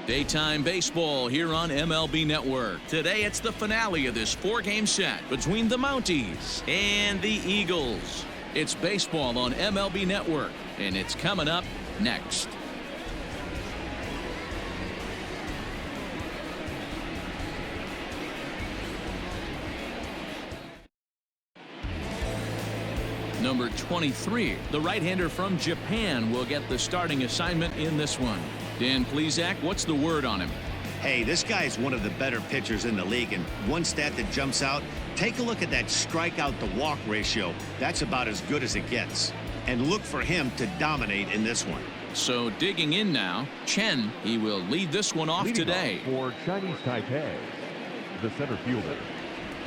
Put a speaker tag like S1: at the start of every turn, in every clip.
S1: Daytime baseball here on MLB Network. Today it's the finale of this 4-game set between the Mounties and the Eagles. It's baseball on MLB Network, and it's coming up next. Number 23, the right-hander from Japan, will get the starting assignment in this one. Dan Plesac, what's the word on him?
S2: Hey, this guy is one of the better pitchers in the league, and one stat that jumps out, take a look at that strikeout to walk ratio. That's about as good as it gets. And look for him to dominate in this one.
S1: So digging in now, Chen, he will lead this one off today.
S3: For Chinese Taipei, the center fielder,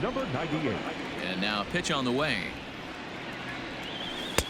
S3: number 98.
S1: And now a pitch on the way.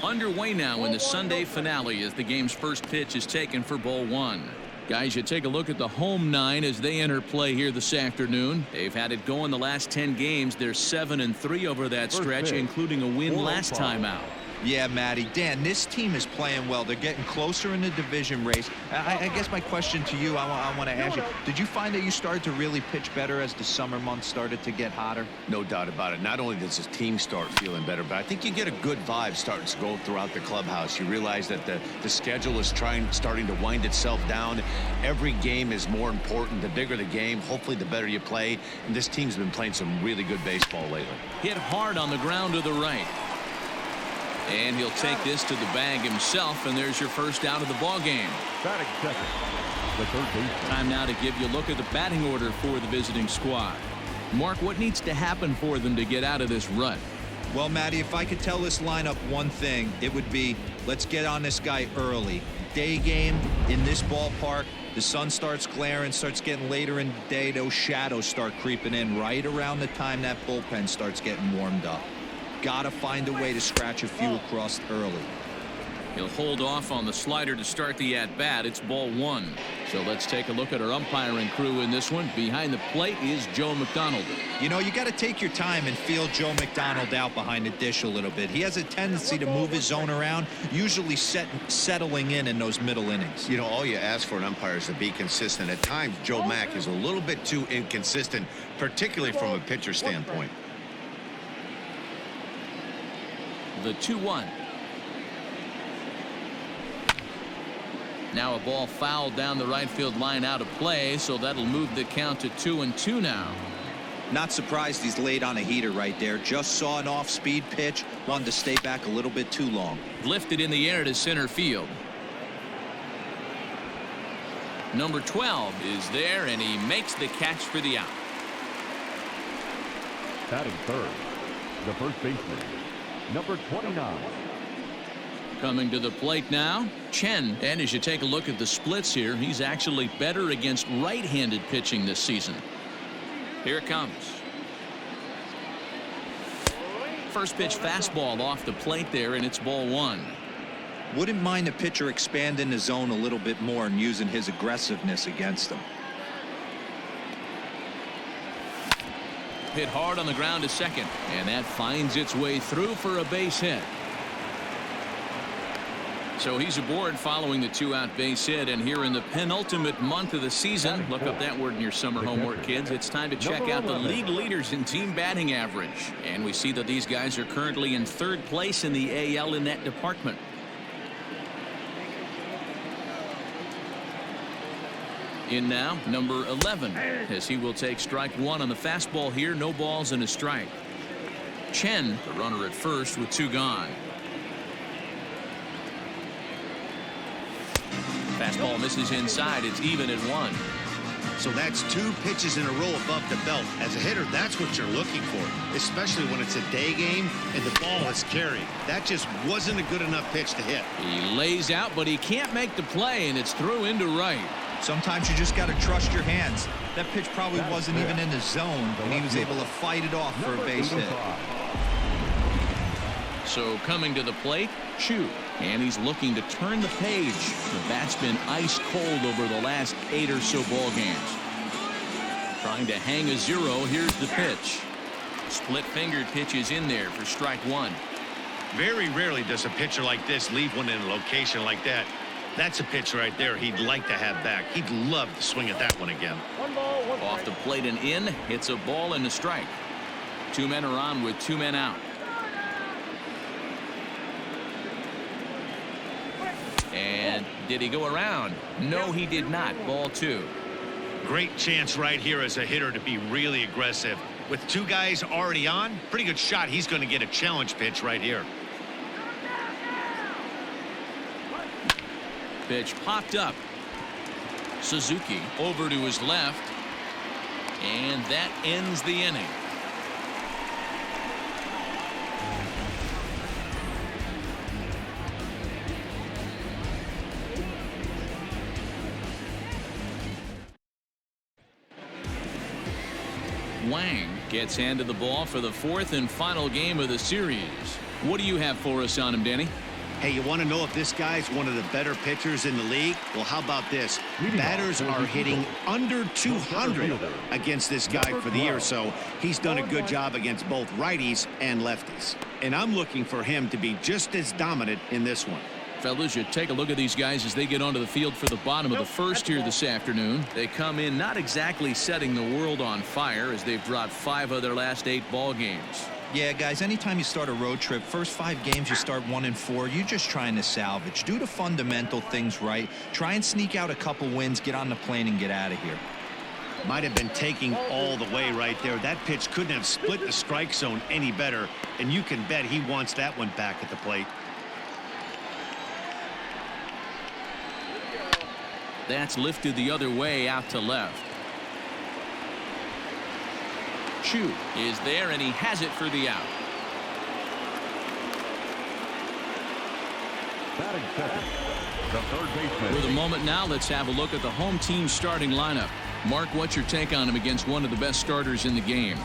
S1: Underway now in the Sunday finale as the game's first pitch is taken for ball one. Guys, you take a look at the home nine as they enter play here this afternoon. They've had it going the last 10 games. They're 7-3 over that stretch, including a win last time out.
S4: Yeah, Matty. Dan, this team is playing well. They're getting closer in the division race. I guess my question to you, I want to ask you, did you find that you started to really pitch better as the summer months started to get hotter?
S2: No doubt about it. Not only does his team start feeling better, but I think you get a good vibe starting to go throughout the clubhouse. You realize that the schedule is starting to wind itself down. Every game is more important. The bigger the game, hopefully the better you play. And this team's been playing some really good baseball lately.
S1: Hit hard on the ground to the right. And he'll take this to the bag himself, and there's your first out of the ball game.
S3: Batting second, the third baseman.
S1: Time now to give you a look at the batting order for the visiting squad. Mark, what needs to happen for them to get out of this rut?
S4: Well, Matty, if I could tell this lineup one thing, it would be let's get on this guy early. Day game in this ballpark, the sun starts glaring, starts getting later in the day. Those shadows start creeping in right around the time that bullpen starts getting warmed up. Gotta find a way to scratch a few across early.
S1: He'll hold off on the slider to start the at-bat. It's ball one. So let's take a look at our umpiring crew in this one. Behind the plate is Joe McDonald.
S4: You know, you got to take your time and feel Joe McDonald out behind the dish a little bit. He has a tendency to move his zone around, usually settling in those middle innings.
S2: You know, all you ask for an umpire is to be consistent. At times, Joe Mack is a little bit too inconsistent, particularly from a pitcher standpoint.
S1: The 2-1. Now a ball fouled down the right field line out of play, so that'll move the count to 2-2 now.
S4: Not surprised he's laid on a heater right there. Just saw an off-speed pitch, wanted to stay back a little bit too long.
S1: Lifted in the air to center field. Number 12 is there, and he makes the catch for the out.
S3: Batting third, the first baseman, number 29.
S1: Coming to the plate now, Chen. And as you take a look at the splits here, he's actually better against right-handed pitching this season. Here it comes. First pitch fastball off the plate there, and it's ball one.
S4: Wouldn't mind the pitcher expanding the zone a little bit more and using his aggressiveness against him.
S1: Hit hard on the ground to second, and that finds its way through for a base hit. So he's aboard following the 2-out base hit, and here in the penultimate month of the season, look up that word in your summer homework, kids. It's time to check out the league leaders in team batting average, and we see that these guys are currently in third place in the AL in that department. In now, number 11, as he will take strike one on the fastball here. No balls and a strike. Chen, the runner at first with two gone. Fastball misses inside. It's even at one.
S2: So that's two pitches in a row above the belt. As a hitter, that's what you're looking for, especially when it's a day game and the ball is carried. That just wasn't a good enough pitch to hit.
S1: He lays out, but he can't make the play, and it's through into right.
S4: Sometimes you just got to trust your hands. That pitch probably wasn't even in the zone, and he was able to fight it off for a base hit.
S1: So coming to the plate, Chu, and he's looking to turn the page. The bat's been ice cold over the last 8 or so ball games. Trying to hang a zero. Here's the pitch. Split-fingered pitch is in there for strike one.
S2: Very rarely does a pitcher like this leave one in a location like that. That's a pitch right there he'd like to have back. He'd love to swing at that one again.
S1: Off the plate and in. Hits a ball and a strike. 2 men are on with 2 men out. And did he go around? No, he did not. Ball 2.
S2: Great chance right here as a hitter to be really aggressive. With 2 guys already on, pretty good shot. He's going to get a challenge pitch right here.
S1: Pitch popped up. Suzuki over to his left. And that ends the inning. Wang gets handed the ball for the 4th and final game of the series. What do you have for us on him, Danny?
S2: Hey, you want to know if this guy's one of the better pitchers in the league? Well, how about this? Batters are hitting under 200 against this guy for the year, so he's done a good job against both righties and lefties. And I'm looking for him to be just as dominant in this one.
S1: Fellas, you take a look at these guys as they get onto the field for the bottom of the 1st here this afternoon. They come in not exactly setting the world on fire as they've dropped 5 of their last 8 ball games.
S4: Yeah, guys, anytime you start a road trip, first 5 games you start 1-4, you're just trying to salvage. Do the fundamental things right. Try and sneak out a couple wins, get on the plane and get out of here.
S2: Might have been taking all the way right there. That pitch couldn't have split the strike zone any better, and you can bet he wants that one back at the plate.
S1: That's lifted the other way out to left. Chu is there, and he has it for the out.
S3: Batting second, the third baseman.
S1: For the moment now, let's have a look at the home team starting lineup. Mark, what's your take on him against one of the best starters in the game?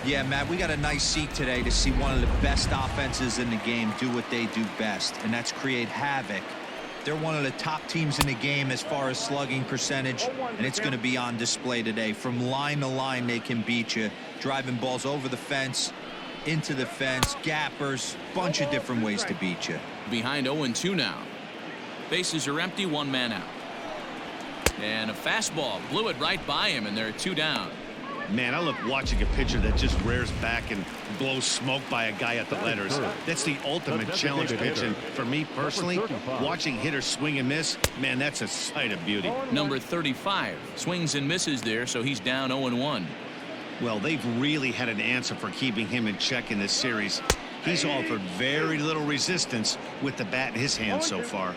S4: Yeah, Matt, we got a nice seat today to see one of the best offenses in the game do what they do best, and that's create havoc. They're one of the top teams in the game as far as slugging percentage, and it's going to be on display today. From line to line, they can beat you. Driving balls over the fence, into the fence, gappers, bunch of different ways to beat you.
S1: Behind 0-2 now. Bases are empty, 1 man out. And a fastball blew it right by him, and there are 2 down.
S2: Man, I love watching a pitcher that just rears back and blows smoke by a guy at the letters. That's the ultimate challenge pitch. And for me personally, watching hitters swing and miss, man, that's a sight of beauty.
S1: Number 35 swings and misses there, so he's down 0-1.
S2: Well, they've really had an answer for keeping him in check in this series. He's offered very little resistance with the bat in his hand so far.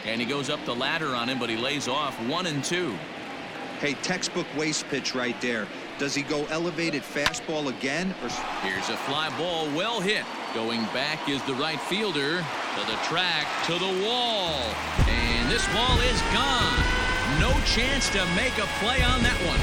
S2: And he goes up the ladder on him, but he lays off 1-2.
S4: Hey, textbook waste pitch right there. Does he go elevated fastball again? Or...
S1: Here's a fly ball, well hit. Going back is the right fielder. To the track, to the wall. And this ball is gone. No chance to make a play on that one.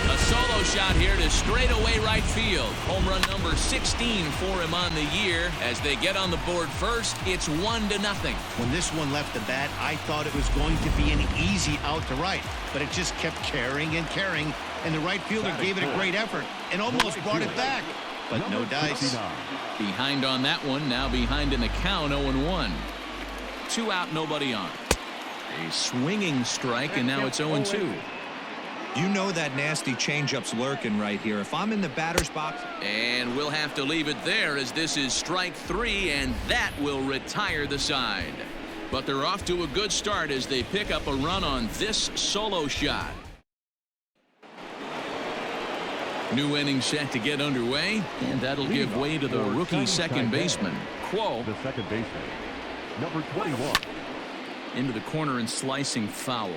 S1: A solo shot here to straightaway right field. Home run number 16 for him on the year. As they get on the board first, it's 1-0.
S2: When this one left the bat, I thought it was going to be an easy out to right, but it just kept carrying and carrying, and the right fielder gave it a great effort and almost brought it back, but no dice.
S1: Behind on that one, now behind in the count, 0-1. 2 out, nobody on. A swinging strike, and now it's 0-2.
S4: You know that nasty changeup's lurking right here. If I'm in the batter's box.
S1: And we'll have to leave it there as this is strike 3, and that will retire the side. But they're off to a good start as they pick up a run on this solo shot. New inning set to get underway, and that'll give way to the rookie second baseman, Quo.
S3: The second baseman, number 21.
S1: Into the corner and slicing foul.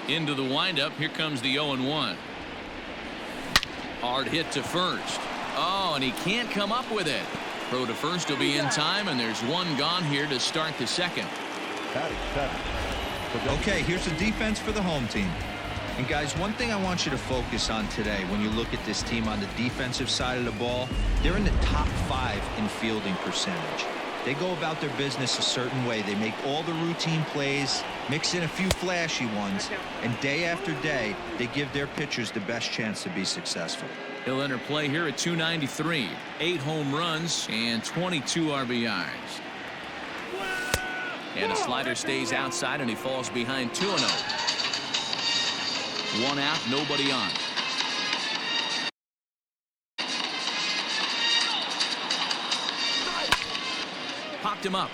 S1: Into the windup. Here comes the 0-1. Hard hit to first. Oh, and he can't come up with it. Throw to first will be in time, and there's 1 gone here to start the second.
S4: Okay, here's the defense for the home team. And guys, one thing I want you to focus on today when you look at this team on the defensive side of the ball, they're in the top 5 in fielding percentage. They go about their business a certain way. They make all the routine plays, mix in a few flashy ones, and day after day, they give their pitchers the best chance to be successful.
S1: He'll enter play here at 293. 8 home runs and 22 RBIs. And the slider stays outside, and he falls behind 2-0. 1 out, nobody on. Popped him up.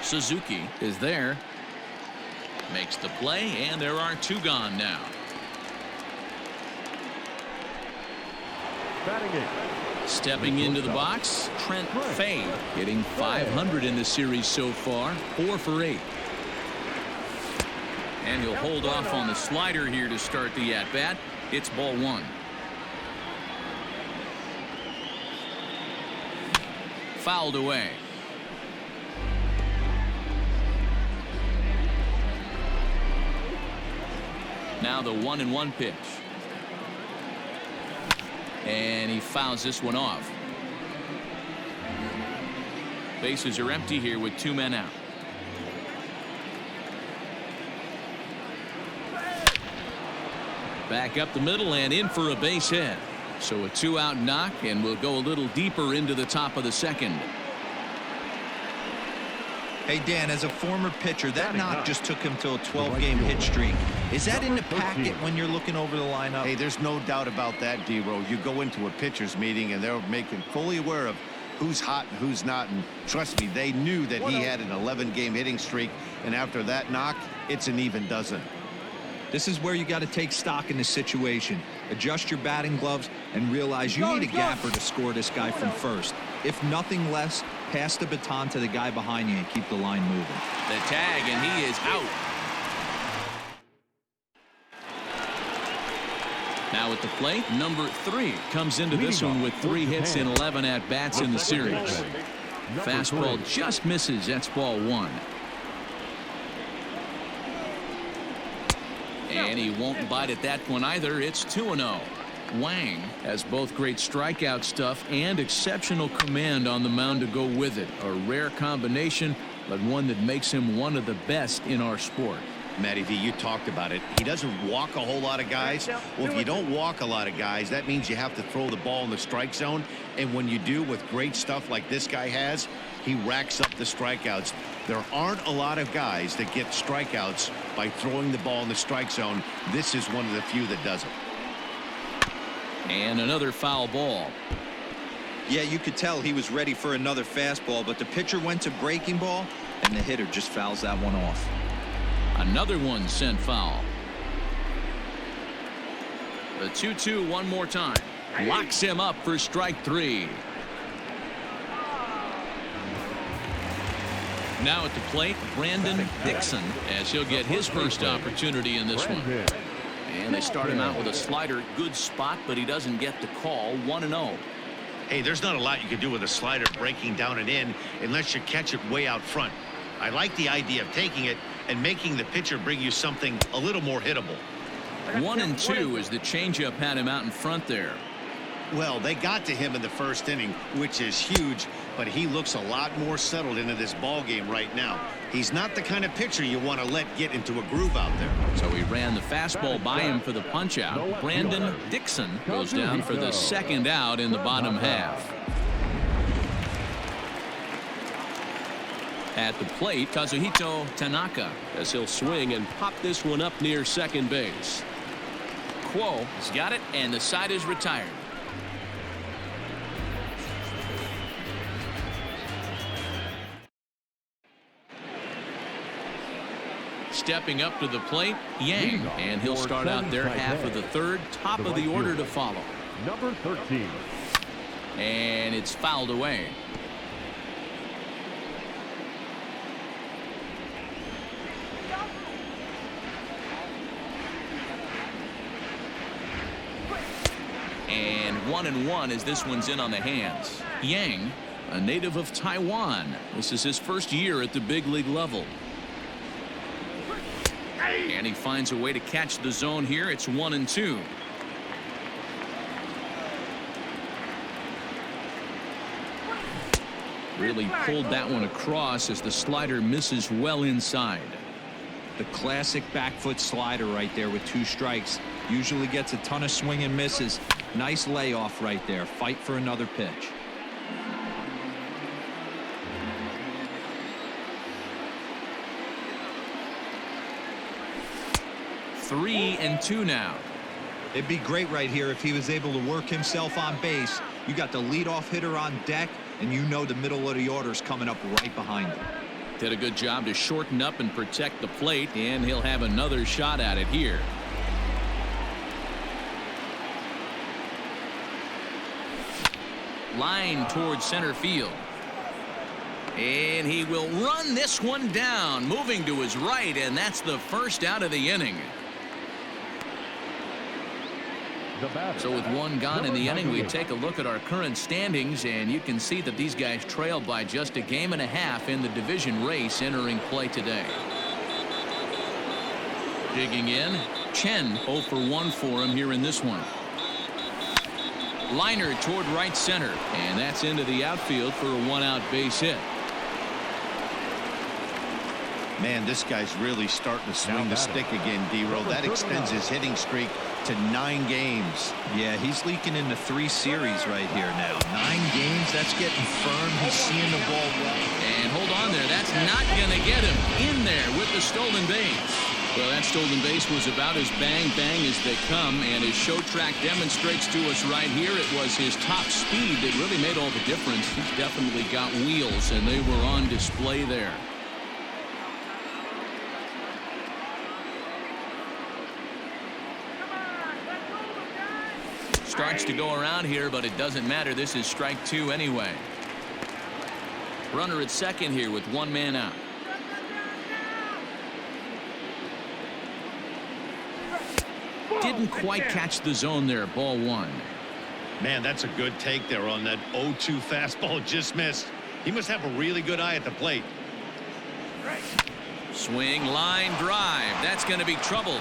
S1: Suzuki is there. Makes the play, and there are 2 gone now. Stepping into the box, Trent Fay, hitting .500 in the series so far, 4 for 8. And he'll hold off on the slider here to start the at-bat. It's ball 1. Fouled away. Now the 1-1 pitch. And he fouls this one off. Bases are empty here with 2 men out. Back up the middle and in for a base hit. So a 2-out knock, and we'll go a little deeper into the top of the second.
S4: Hey, Dan, as a former pitcher, that knock just took him to a 12-game hit streak. Is that in the packet when you're looking over the lineup?
S2: Hey, there's no doubt about that, D-Row. You go into a pitcher's meeting, and they're making fully aware of who's hot and who's not. And trust me, they knew that he had an 11-game hitting streak. And after that knock, it's an even dozen.
S4: This is where you got to take stock in the situation. Adjust your batting gloves and realize you need a gapper to score this guy from first. If nothing less, pass the baton to the guy behind you and keep the line moving.
S1: The tag, and he is out. Now at the plate, number 3 comes into this one with 3 hits and 11 at-bats in the series. Fastball just misses. That's ball 1. And he won't bite at that one either. It's 2-0. Wang has both great strikeout stuff and exceptional command on the mound to go with it. A rare combination, but one that makes him one of the best in our sport.
S2: Matty V, you talked about it. He doesn't walk a whole lot of guys. Well, if you don't walk a lot of guys, that means you have to throw the ball in the strike zone. And when you do, with great stuff like this guy has, he racks up the strikeouts. There aren't a lot of guys that get strikeouts by throwing the ball in the strike zone. This is one of the few that does it.
S1: And another foul ball.
S4: Yeah, you could tell he was ready for another fastball, but the pitcher went to breaking ball, and the hitter just fouls that one off.
S1: Another one sent foul. The 2-2 one more time. Locks him up for strike 3. Now at the plate, Brandon Dixon, as he'll get his first opportunity in this one. And they start him out with a slider. Good spot, but he doesn't get the call. 1-0.
S2: Hey, there's not a lot you can do with a slider breaking down and in unless you catch it way out front. I like the idea of taking it and making the pitcher bring you something a little more hittable.
S1: 1-2 as the changeup had him out in front there.
S2: Well, they got to him in the first inning, which is huge, but he looks a lot more settled into this ball game right now. He's not the kind of pitcher you want to let get into a groove out there.
S1: So he ran the fastball by him for the punch out. Brandon Dixon goes down for the second out in the bottom half. At the plate, Kazuhito Tanaka, as he'll swing and pop this one up near second base. Quo has got it, and the side is retired. Stepping up to the plate, Yang, and he'll start out their half of the third. Top of the order to follow.
S3: Number 13.
S1: And it's fouled away. And 1-1 as this one's in on the hands. Yang, a native of Taiwan. This is his first year at the big league level. And he finds a way to catch the zone here. It's 1-2. Really pulled that one across as the slider misses well inside.
S4: The classic back foot slider right there with 2 strikes. Usually gets a ton of swing and misses. Nice layoff right there. Fight for another pitch.
S1: Three and two now.
S4: It'd be great right here if he was able to work himself on base. You got the leadoff hitter on deck, and you know the middle of the order is coming up right behind him.
S1: Did a good job to shorten up and protect the plate, and he'll have another shot at it here. Line towards center field. And he will run this one down, moving to his right, and that's the first out of the inning. So with one gone in the inning, we take a look at our current standings, and you can see that these guys trailed by just a game and a half in the division race entering play today. Digging in, Chen 0 for 1 for him here in this one. Liner toward right center, and that's into the outfield for a 1-out base hit.
S2: Man, this guy's really starting to swing the stick again, D-Roll. That extends his hitting streak to 9 games.
S4: Yeah, he's leaking into 3 series right here now. 9 games, that's getting firm. He's seeing the ball well.
S1: And hold on there. That's not going to get him in there with the stolen base. Well, that stolen base was about as bang-bang as they come, and his show track demonstrates to us right here it was his top speed that really made all the difference. He's definitely got wheels, and they were on display there. Starts to go around here, but it doesn't matter. This is strike 2 anyway. Runner at second here with 1 man out. Didn't quite catch the zone there. Ball 1.
S2: Man, that's a good take there on that 0-2 fastball. Just missed. He must have a really good eye at the plate.
S1: Swing, line drive. That's going to be trouble.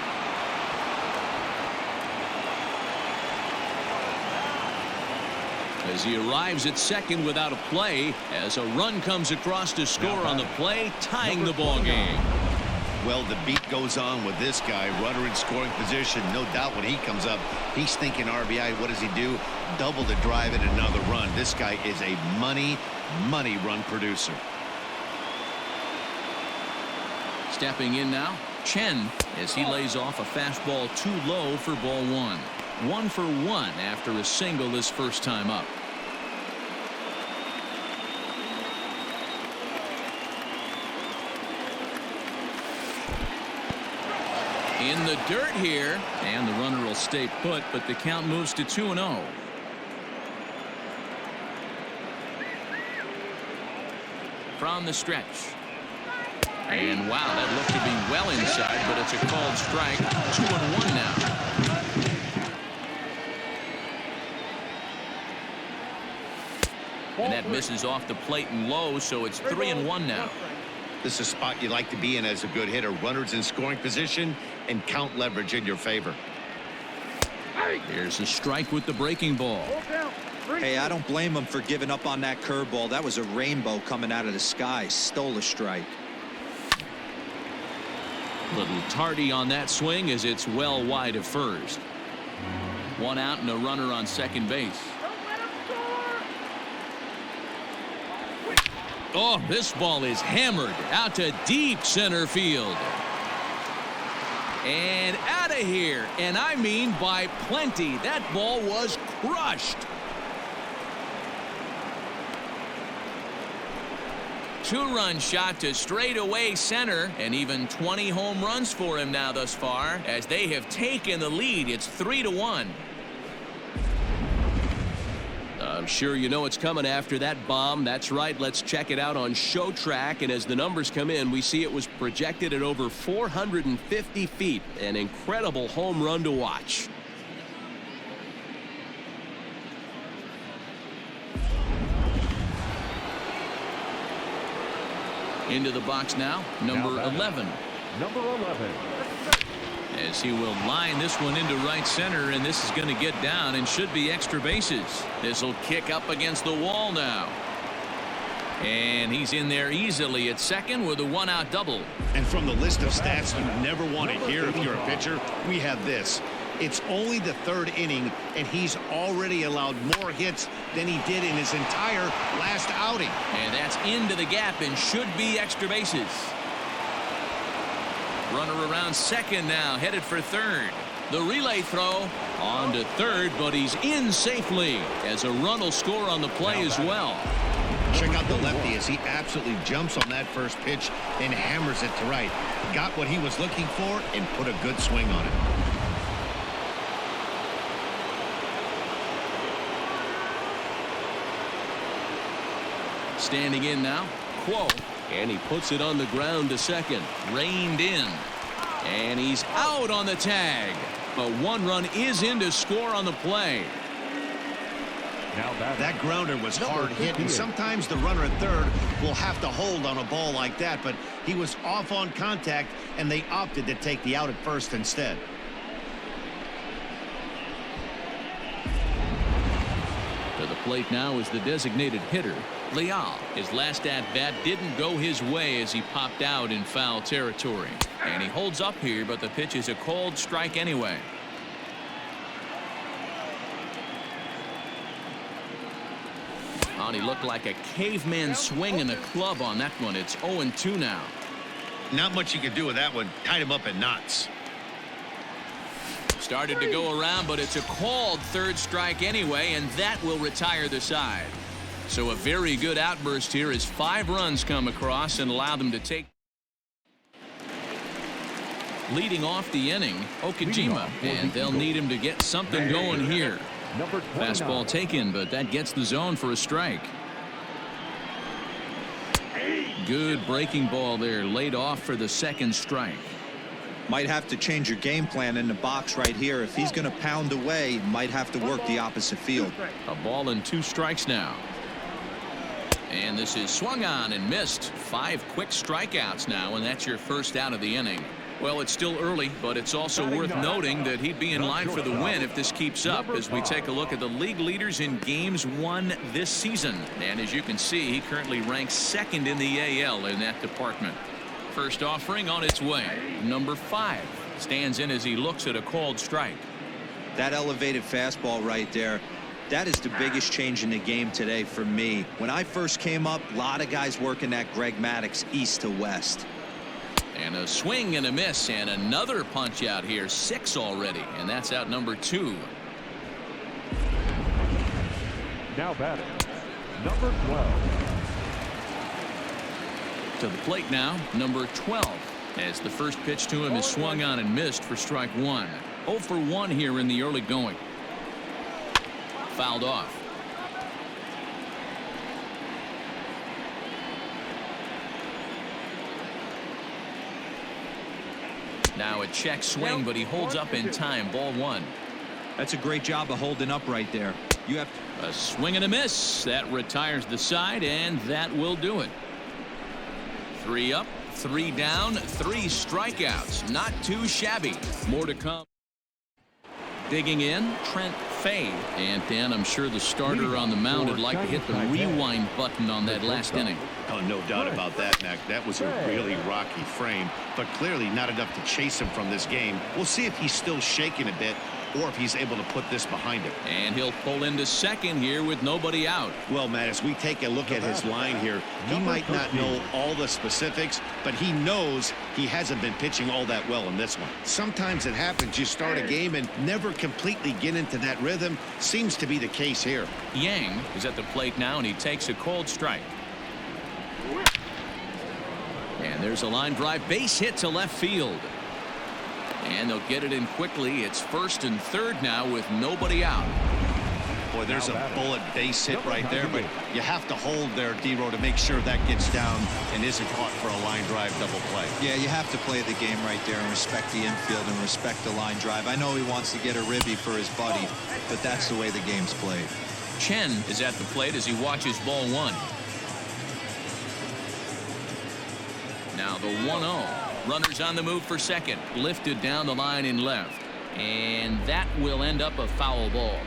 S1: As he arrives at second without a play, as a run comes across to score on the play, tying the ball game.
S2: Well, the beat goes on with this guy. Runner in scoring position. No doubt when he comes up, he's thinking RBI. What does he do? Double the drive and another run. This guy is a money run producer.
S1: Stepping in now, Chen, as he lays off a fastball too low for ball 1. 1 for 1 after a single his first time up. In the dirt here, and the runner will stay put, but the count moves to 2-0. From the stretch. And wow, that looked to be well inside, but it's a called strike. 2-1 now. And that misses off the plate and low, so it's 3-1 now.
S2: This is a spot you like to be in as a good hitter. Runners in scoring position and count leverage in your favor.
S1: Here's a strike with the breaking ball.
S4: Hey, I don't blame him for giving up on that curveball. That was a rainbow coming out of the sky. Stole a strike.
S1: Little tardy on that swing as it's well wide of first. 1 out and a runner on second base. Oh, this ball is hammered out to deep center field. And out of here. And I mean by plenty. That ball was crushed. 2-run shot to straightaway center, and even 20 home runs for him now thus far as they have taken the lead. It's 3-1. I'm sure you know it's coming after that bomb. That's right. Let's check it out on Show Track. And as the numbers come in, we see it was projected at over 450 feet. An incredible home run to watch. Into the box now, number 11.
S3: Number 11.
S1: As he will line this one into right center, and this is going to get down and should be extra bases. This will kick up against the wall now. And he's in there easily at second with a one-out double.
S2: And from the list of stats you never want to hear if you're a pitcher, we have this. It's only the third inning, and he's already allowed more hits than he did in his entire last outing.
S1: And that's into the gap and should be extra bases. Runner around second now, headed for third. The relay throw on to third, but he's in safely as a run will score on the play as well.
S2: Check out the lefty as he absolutely jumps on that first pitch and hammers it to right. Got what he was looking for and put a good swing on it.
S1: Standing in now, Quo, and he puts it on the ground to second. Reined in, and he's out on the tag. But one run is in to score on the play.
S2: That grounder was hard hit, and sometimes the runner at third will have to hold on a ball like that, but he was off on contact, and they opted to take the out at first instead.
S1: To the plate now is the designated hitter, Leal. His last at-bat didn't go his way as he popped out in foul territory. And he holds up here, but the pitch is a called strike anyway. He looked like a caveman swinging the club on that one. It's 0-2 now.
S2: Not much you can do with that one. Tied him up in knots.
S1: Started to go around, but it's a called third strike anyway, and that will retire the side. So a very good outburst here as 5 runs come across and allow them to take. Leading off the inning, Okajima, and they'll need him to get something going here. Fastball taken, but that gets the zone for a strike. Good breaking ball there, laid off for the second strike.
S4: Might have to change your game plan in the box right here. If he's going to pound away, might have to work the opposite field.
S1: A ball and 2 strikes now. And this is swung on and missed. 5 quick strikeouts now, and that's your first out of the inning. Well, it's still early, but it's also worth noting that he'd be in line for the win if this keeps up as we take a look at the league leaders in games won this season. And as you can see, he currently ranks second in the AL in that department. First offering on its way. Number 5 stands in as he looks at a called strike.
S4: That elevated fastball right there, that is the biggest change in the game today for me. When I first came up, a lot of guys working that Greg Maddux east to west.
S1: And a swing and a miss, and another punch out here. 6 already, and that's out number 2.
S3: Now batting, number 12.
S1: To the plate now, number 12, as the first pitch to him is swung on and missed for strike 1. 0 for 1 here in the early going. Fouled off. Now a check swing, but he holds up in time. Ball 1.
S4: That's a great job of holding up right there. You have
S1: a swing and a miss. That retires the side, and that will do it. 3 up, 3 down, 3 strikeouts. Not too shabby. More to come. Digging in, Trent Fay. And Dan, I'm sure the starter on the mound would like to hit the rewind button on that last inning.
S2: Oh, no doubt about that, Mac. That was a really rocky frame, but clearly not enough to chase him from this game. We'll see if he's still shaking a bit or if he's able to put this behind him.
S1: And he'll pull into second here with nobody out.
S2: Well, Matt, as we take a look at his line here, he might not know all the specifics, but he knows he hasn't been pitching all that well in this one. Sometimes it happens. You start a game and never completely get into that rhythm. Seems to be the case here.
S1: Yang is at the plate now, and he takes a cold strike. And there's a line drive base hit to left field. And they'll get it in quickly. It's first and third now with nobody out.
S2: Boy, there's a bullet base hit right there, but you have to hold there, D-Row, to make sure that gets down and isn't caught for a line drive double play.
S4: Yeah, you have to play the game right there and respect the infield and respect the line drive. I know he wants to get a ribby for his buddy, but that's the way the game's played.
S1: Chen is at the plate as he watches ball 1. Now the 1-0. Runners on the move for second. Lifted down the line in left. And that will end up a foul ball.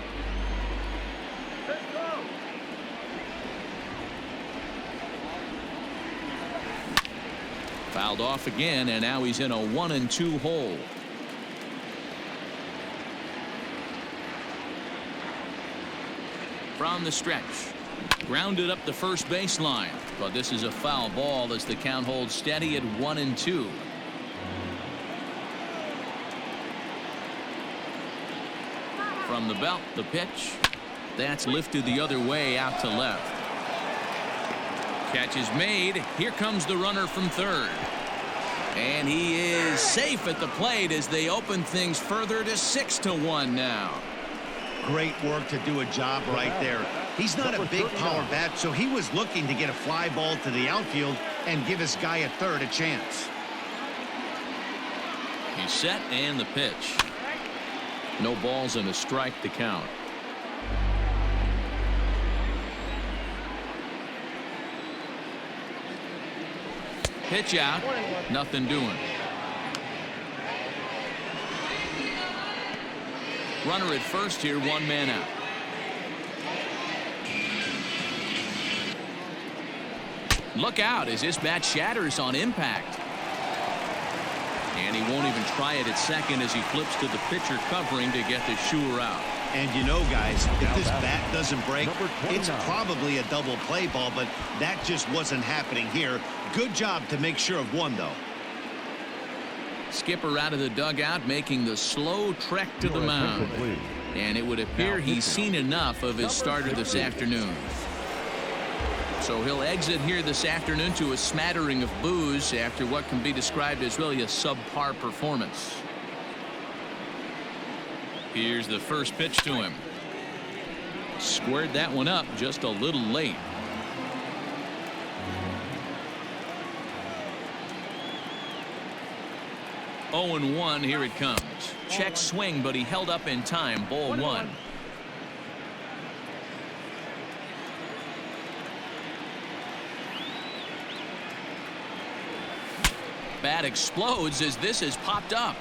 S1: Fouled off again, and now he's in a 1-2 hole. From the stretch, grounded up the first baseline, but this is a foul ball as the count holds steady at 1-2. From the belt, the pitch. That's lifted the other way out to left. Catch is made. Here comes the runner from third. And he is safe at the plate as they open things further to 6-1 now.
S2: Great work to do a job right there. He's not a big power bat, so he was looking to get a fly ball to the outfield and give his guy at third a chance.
S1: He's set, and the pitch. No balls and a strike to count. Pitch out. Nothing doing. Runner at first here, one man out. Look out as this bat shatters on impact. And he won't even try it at second as he flips to the pitcher covering to get the shooter out.
S2: And you know, guys, if this bat doesn't break, it's probably a double play ball, but that just wasn't happening here. Good job to make sure of one, though.
S1: Skipper out of the dugout making the slow trek to the mound. And it would appear he's seen enough of his starter this afternoon. So he'll exit here this afternoon to a smattering of boos after what can be described as really a subpar performance. Here's the first pitch to him. Squared that one up just a little late. Oh and 1, here it comes. Check swing, but he held up in time. Ball one. Bat explodes as this is popped up.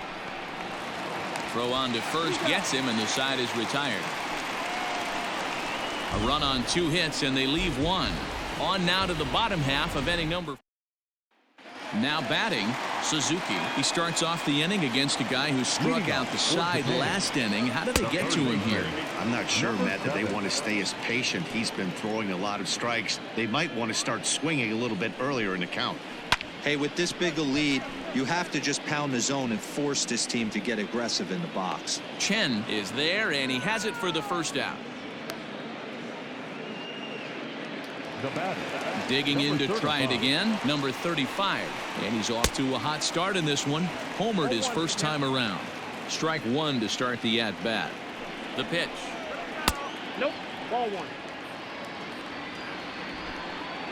S1: Throw on to first gets him, and the side is retired. A run on 2 hits, and they leave 1. On now to the bottom half of inning number. Now batting, Suzuki. He starts off the inning against a guy who struck out the side last inning. How did they get to him here?
S2: I'm not sure, Matt, that they want to stay as patient. He's been throwing a lot of strikes. They might want to start swinging a little bit earlier in the count.
S4: Hey, with this big a lead, you have to just pound the zone and force this team to get aggressive in the box.
S1: Chen is there, and he has it for the first out. Digging in to try it again, number 35. And he's off to a hot start in this one. Homered his first time around. Strike 1 to start the at-bat. The pitch.
S5: Nope. Ball 1.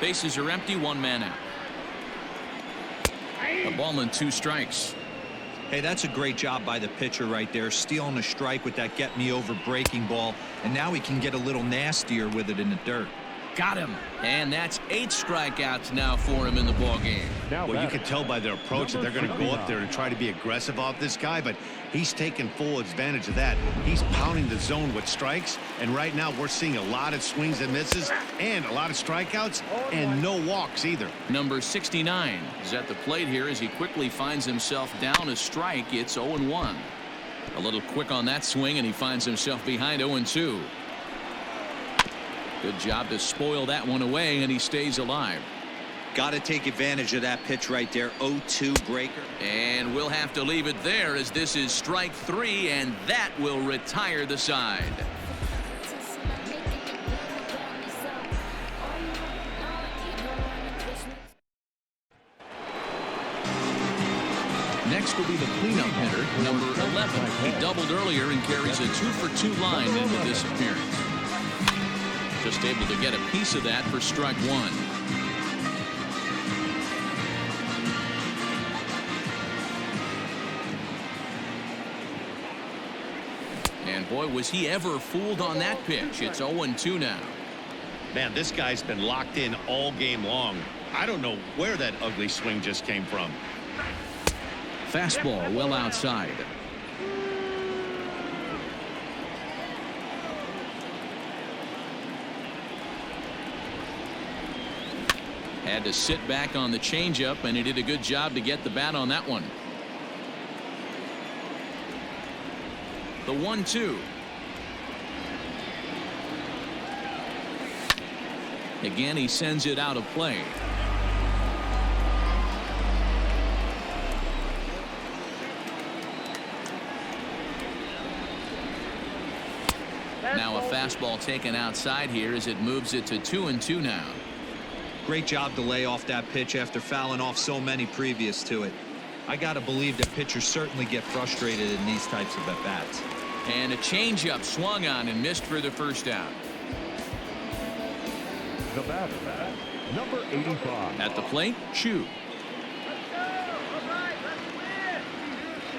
S1: Bases are empty, 1 man out. A ball and 2 strikes.
S4: Hey, that's a great job by the pitcher right there, stealing a strike with that get-me-over breaking ball, and now he can get a little nastier with it in the dirt.
S1: Got him. And that's 8 strikeouts now for him in the ball game.
S2: Well, you can tell by their approach that they're going to go up there and try to be aggressive off this guy, but he's taking full advantage of that. He's pounding the zone with strikes, and right now we're seeing a lot of swings and misses and a lot of strikeouts and no walks either.
S1: Number 69 is at the plate here as he quickly finds himself down a strike. It's 0-1. A little quick on that swing, and he finds himself behind 0-2. Good job to spoil that one away, and he stays alive.
S4: Got to take advantage of that pitch right there. 0-2 breaker.
S1: And we'll have to leave it there as this is strike 3, and that will retire the side. Next will be the cleanup hitter, number 11. He doubled earlier and carries a 2-for-2 line into this appearance. Just able to get a piece of that for strike 1. And boy, was he ever fooled on that pitch. It's 0-2 now.
S2: Man, this guy's been locked in all game long. I don't know where that ugly swing just came from.
S1: Fastball well outside. Had to sit back on the changeup, and he did a good job to get the bat on that one. The 1-2. Again, he sends it out of play. Now a fastball taken outside here as it moves it to 2-2 now.
S4: Great job to lay off that pitch after fouling off so many previous to it. I got to believe that pitchers certainly get frustrated in these types of at-bats.
S1: And a changeup swung on and missed for the first out.
S3: The batter, number 85.
S1: At the plate, Chu.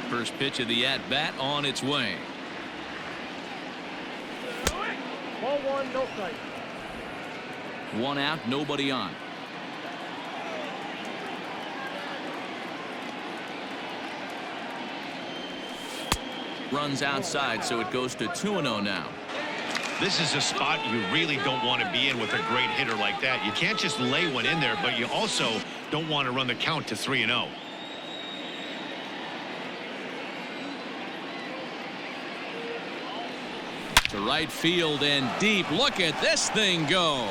S1: First pitch of the at-bat on its way.
S5: Ball one, no strike.
S1: One out, nobody on. Runs outside, so it goes to 2-0 now.
S2: This is a spot you really don't want to be in with a great hitter like that. You can't just lay one in there, but you also don't want to run the count to 3-0.
S1: To right field and deep. Look at this thing go.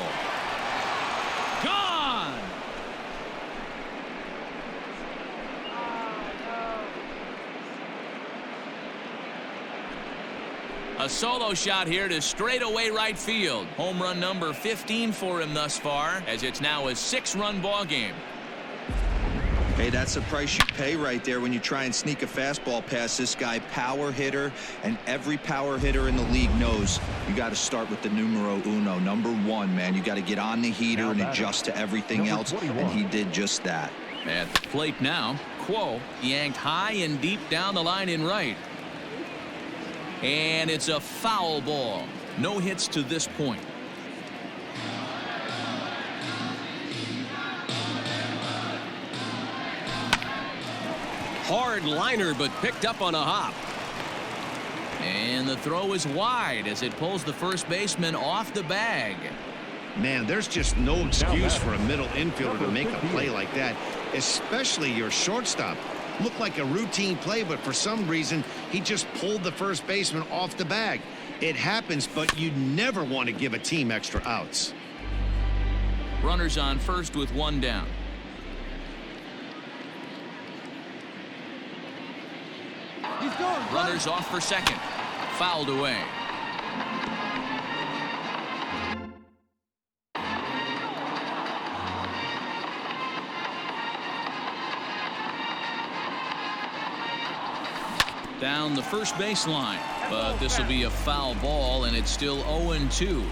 S1: Gone. A solo shot here to straightaway right field. Home run number 15 for him thus far, as it's now a 6-run ball game.
S4: Hey, that's the price you pay right there when you try and sneak a fastball past this guy. Power hitter, and every power hitter in the league knows you got to start with the numero uno, number 1, man. You got to get on the heater and adjust to everything else, and he did just that.
S1: At the plate now, Quo yanked high and deep down the line in right. And it's a foul ball. No hits to this point. Hard liner, but picked up on a hop. And the throw is wide as it pulls the first baseman off the bag.
S2: Man, there's just no excuse for a middle infielder to make a play like that, especially your shortstop. Looked like a routine play, but for some reason, he just pulled the first baseman off the bag. It happens, but you never want to give a team extra outs.
S1: Runners on first with 1 down. Runners off for second. Fouled away. Down the first baseline, but this will be a foul ball, and it's still 0-2.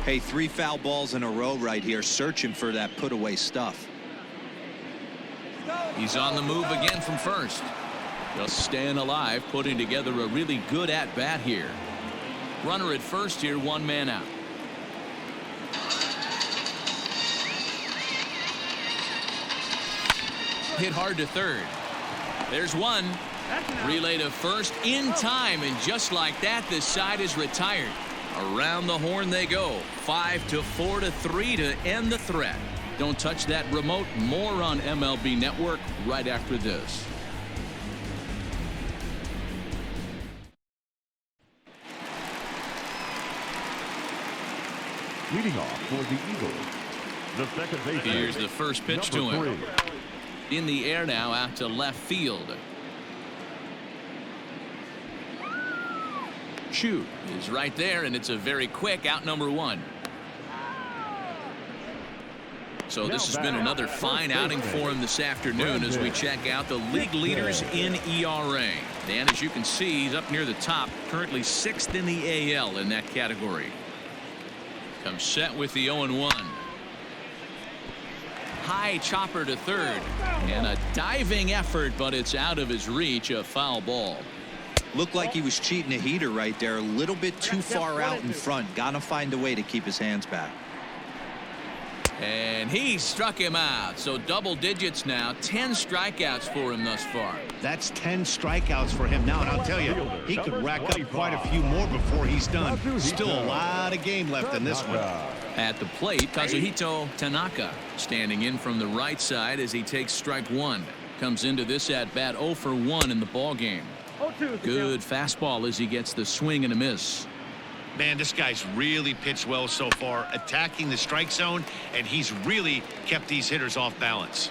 S4: Hey, 3 foul balls in a row right here, searching for that put-away stuff.
S1: He's on the move again from first. Just staying alive, putting together a really good at-bat here. Runner at first here, 1 man out. Hit hard to third. There's one. Relay to first in time, and just like that, this side is retired. Around the horn they go. 5-4 to 3 to end the threat. Don't touch that remote. More on MLB Network right after this.
S3: Leading off for the Eagles, the second baseman.
S1: Here's the first pitch to him. In the air now out to left field. Chu is right there, and it's a very quick out, number 1. So this has been another fine outing for him this afternoon as we check out the league leaders in ERA. Dan, as you can see, he's up near the top, currently 6th in the AL in that category. Comes set with the 0-1. High chopper to third, and a diving effort, but it's out of his reach, a foul ball.
S4: Looked like he was cheating a heater right there, a little bit too far out in front. Gotta find a way to keep his hands back.
S1: And he struck him out. So double digits now. 10 strikeouts for him thus far.
S2: That's 10 strikeouts for him now. And I'll tell you, he could rack up quite a few more before he's done. Still a lot of game left in this one.
S1: At the plate, Kazuhito Tanaka standing in from the right side as he takes strike one. Comes into this at bat 0 for 1 in the ball game. Good fastball as he gets the swing and a miss.
S2: Man, this guy's really pitched well so far, attacking the strike zone, and he's really kept these hitters off balance.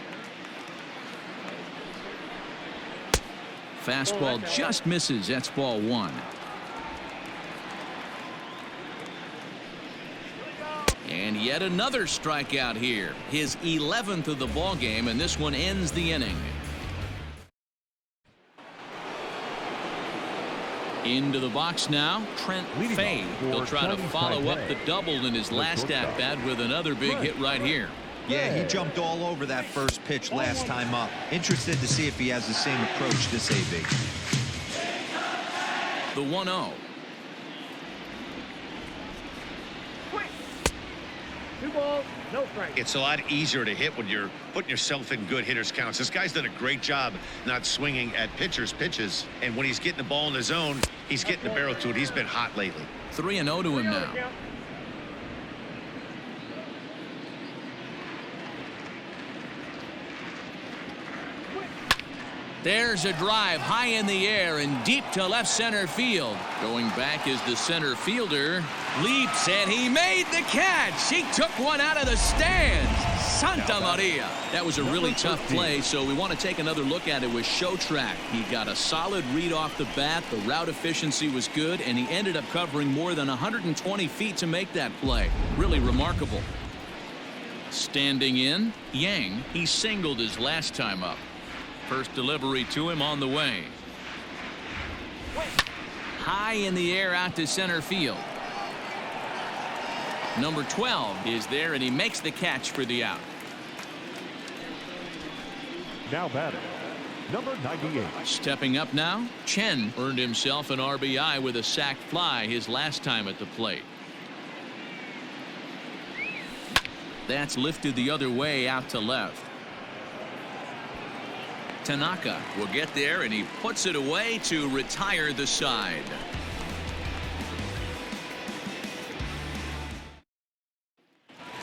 S1: Fastball just misses. That's ball one. And yet another strikeout here. His 11th of the ball game, and this one ends the inning. Into the box now, Trent Fay. He'll try to follow up the double in his last at-bat with another big hit right here.
S4: Yeah, he jumped all over that first pitch last time up. Interested to see if he has the same approach this AB.
S1: The 1-0.
S5: 2 balls, no strike.
S2: It's a lot easier to hit when you're putting yourself in good hitters counts. This guy's done a great job not swinging at pitchers' pitches, and when he's getting the ball in the zone, he's getting the barrel to it. He's been hot lately.
S1: 3-0 to him now. There's a drive high in the air and deep to left center field. Going back is the center fielder. Leaps and he made the catch. He took one out of the stands. Santa Maria. That was a really tough play, so we want to take another look at it with Show Track. He got a solid read off the bat. The route efficiency was good, and he ended up covering more than 120 feet to make that play. Really remarkable. Standing in, Yang. He singled his last time up. First delivery to him on the way. High in the air out to center field. Number 12 is there, and he makes the catch for the out.
S3: Now batting, number 98.
S1: Stepping up now, Chen earned himself an RBI with a sac fly his last time at the plate. That's lifted the other way out to left. Tanaka will get there, and he puts it away to retire the side.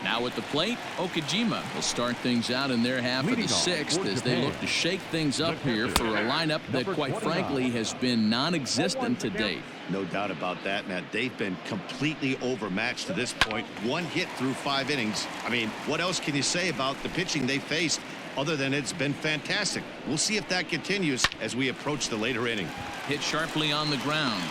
S1: Now at the plate, Okajima will start things out in their half of the sixth as they look to shake things up here for a lineup that, quite frankly, has been non-existent to date.
S2: No doubt about that, Matt. They've been completely overmatched to this point. One hit through 5 innings. I mean, what else can you say about the pitching they faced other than it's been fantastic? We'll see if that continues as we approach the later inning.
S1: Hit sharply on the ground.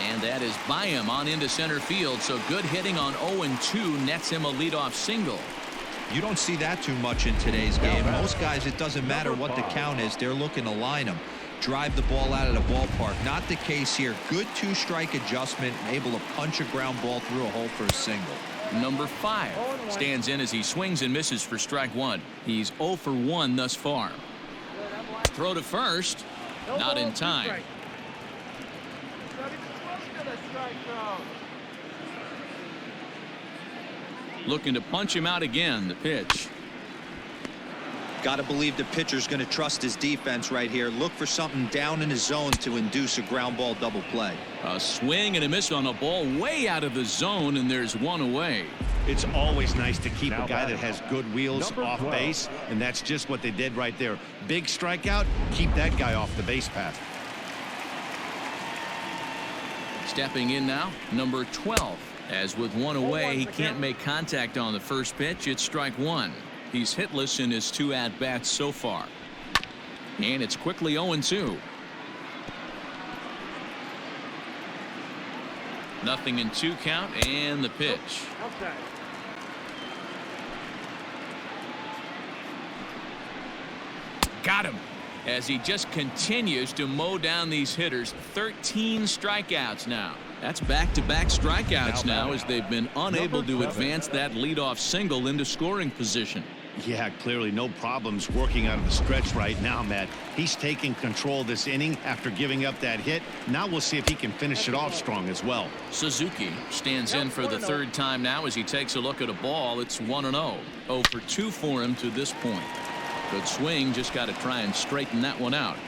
S1: And that is by him on into center field. So good hitting on 0-2 nets him a leadoff single.
S4: You don't see that too much in today's game. Most guys, it doesn't matter what the count is. They're looking to line them, drive the ball out of the ballpark. Not the case here. Good 2-strike adjustment, able to punch a ground ball through a hole for a single.
S1: Number 5 stands in as he swings and misses for strike one. He's 0 for 1 thus far. Throw to first. Not in time. Looking to punch him out again. The pitch.
S4: Got to believe the pitcher's going to trust his defense right here. Look for something down in his zone to induce a ground ball double play.
S1: A swing and a miss on a ball way out of the zone, and there's one away.
S2: It's always nice to keep a guy that has good wheels off base, and that's just what they did right there. Big strikeout, keep that guy off the base path.
S1: Stepping in now, number 12. As with one away, he can't make contact on the first pitch. It's strike one. He's hitless in his 2 at-bats so far. And it's quickly 0-2. Nothing in 2 count, and the pitch. Got him. As he just continues to mow down these hitters. 13 strikeouts now. That's back-to-back strikeouts now as they've been unable to advance that leadoff single into scoring position.
S2: Yeah, clearly no problems working out of the stretch right now, Matt. He's taking control of this inning after giving up that hit. Now we'll see if he can finish it off strong as well.
S1: Suzuki stands in for the third time now as he takes a look at a ball. It's 1-0. 0 for 2 for him to this point. Good swing, just got to try and straighten that one out.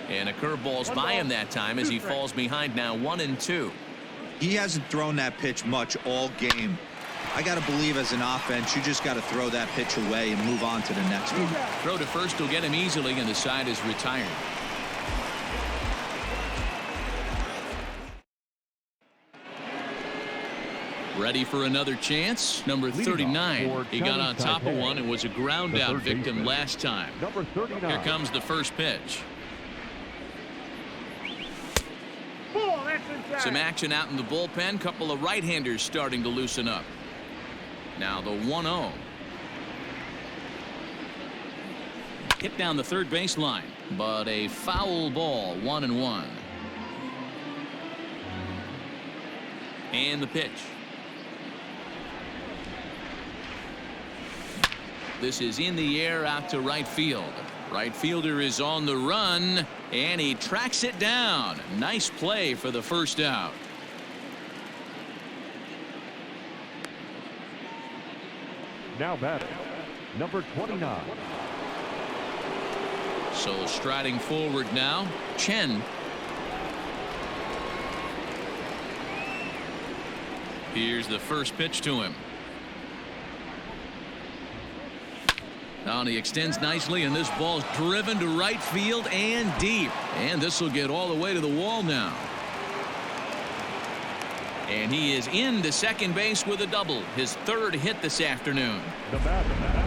S1: And a curveball's by him that time as he falls behind now 1-2.
S4: He hasn't thrown that pitch much all game. I got to believe as an offense, you just got to throw that pitch away and move on to the next one.
S1: Throw to first will get him easily, and the side is retired. Ready for another chance. Number 39. He got on top of one and was a ground out victim last time.
S3: Number 39.
S1: Here comes the first pitch. Some action out in the bullpen. Couple of right-handers starting to loosen up. Now the 1-0. Hit down the third baseline, but a foul ball. 1-1. And the pitch. This is in the air out to right field. Right fielder is on the run, and he tracks it down. Nice play for the first out.
S3: Now batting, number 29.
S1: So striding forward now, Chen. Here's the first pitch to him. And he extends nicely, and this ball's driven to right field and deep. And this will get all the way to the wall now. And he is into second base with a double. His third hit this afternoon.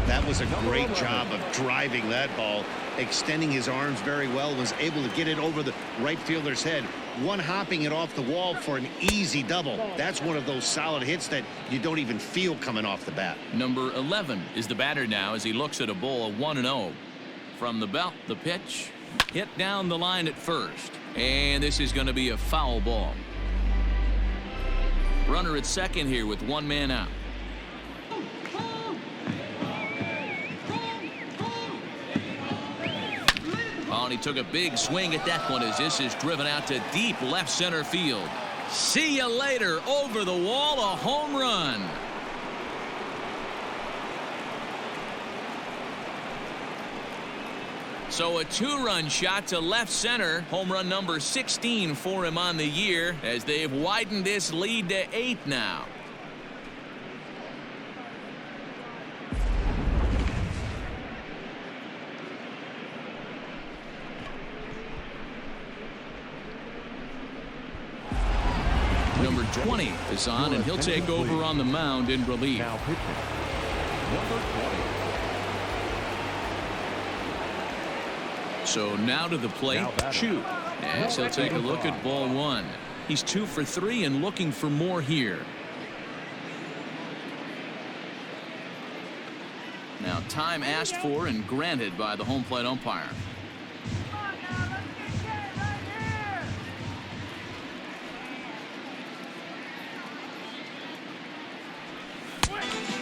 S2: That was a great job of driving that ball, extending his arms very well, was able to get it over the right fielder's head, one hopping it off the wall for an easy double. That's one of those solid hits that you don't even feel coming off the bat.
S1: Number 11 is the batter now as he looks at a ball 1-0. From the belt, the pitch hit down the line at first, and this is going to be a foul ball. Runner at second here with one man out. Oh, and he took a big swing at that one as this is driven out to deep left center field. See you later. Over the wall, a home run. So a 2-run shot to left center. Home run number 16 for him on the year as they've widened this lead to 8 now. Number 20 is on, and he'll take over on the mound in relief.
S3: Now pitching, number 20.
S1: So now to the plate, Chu. As he'll take a look at ball one. He's 2 for 3 and looking for more here. Now time asked for and granted by the home plate umpire.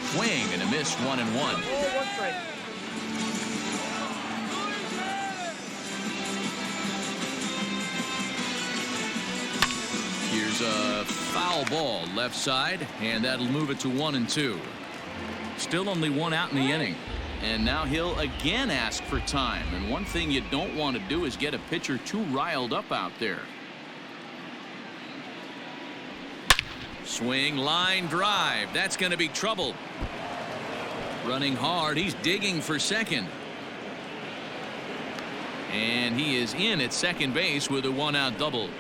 S1: Swing and a miss, 1-1. Here's a foul ball left side, and that'll move it to 1-2. Still only one out in the inning, and now he'll again ask for time. And one thing you don't want to do is get a pitcher too riled up out there. Swing, line drive. That's going to be trouble. Running hard. He's digging for second. And he is in at second base with a 1-out double.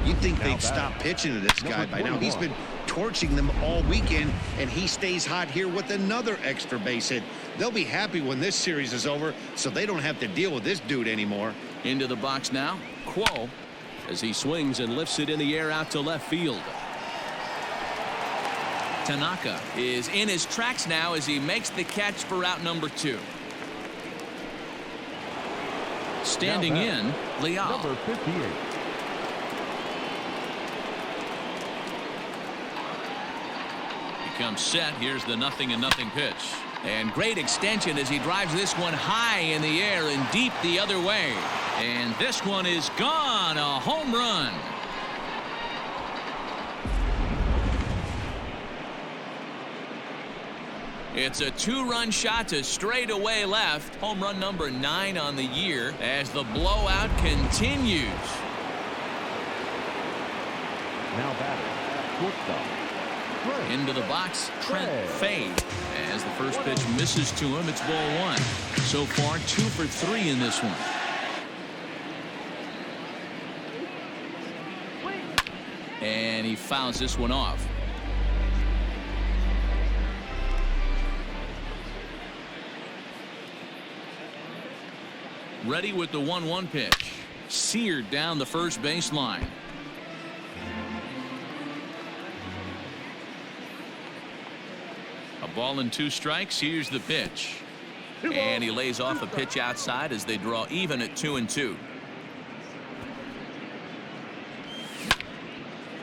S2: You'd think they'd stop pitching to this guy by now. He's been torching them all weekend, and he stays hot here with another extra base hit. They'll be happy when this series is over, so they don't have to deal with this dude anymore.
S1: Into the box now, Quo, as he swings and lifts it in the air out to left field. Tanaka is in his tracks now as he makes the catch for out number 2. Standing in, Leal.
S3: Number 58.
S1: He comes set. Here's the 0-0 pitch. And great extension as he drives this one high in the air and deep the other way. And this one is gone. A home run. It's a 2-run shot to straightaway left. Home run number 9 on the year as the blowout continues.
S3: Now batting, shortstop.
S1: Into the box, Trent Fade. As the first pitch misses to him, it's ball 1. So far, 2 for 3 in this one. And he fouls this one off. Ready with the 1-1 pitch. Seared down the first baseline. A ball and 2 strikes. Here's the pitch. And he lays off a pitch outside as they draw even at 2-2.